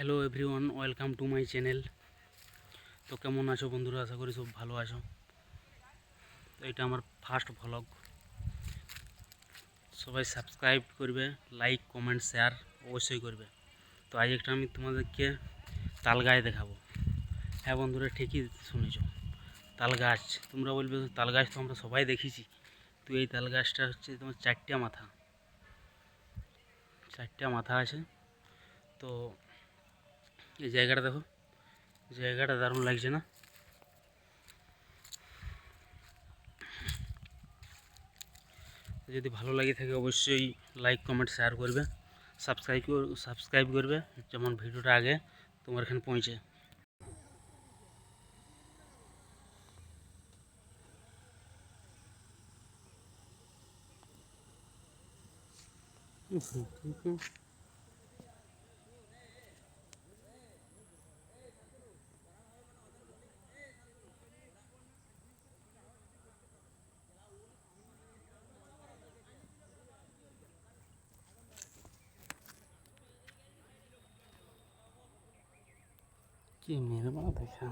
Hello everyone, welcome to my channel. তো কেমন আছো বন্ধুরা? আশা করি সব ভালো আছো। তো এটা আমার ফার্স্ট ভ্লগ। সবাই সাবস্ক্রাইব করবে, লাইক কমেন্ট শেয়ার অবশ্যই করবে। তো আজ একটা আমি তোমাদেরকে তাল গাছ দেখাবো। হ্যাঁ বন্ধুরা, ঠিকই শুনেছো, তাল গাছ। তোমরা বলবে তাল গাছ তো আমরা সবাই দেখেছি। তো এই তাল গাছটা হচ্ছে তোমার চারটা মাথা আছে। তো এই জায়গাটা দেখো, জায়গাটা দারুণ লাগছে না? যদি ভালো লাগে থাকে অবশ্যই লাইক কমেন্ট শেয়ার করবে, সাবস্ক্রাইব করবে, যেমন ভিডিওটা আগে তোমার এখানে পৌঁছে। কি মেরে বাবা দেখা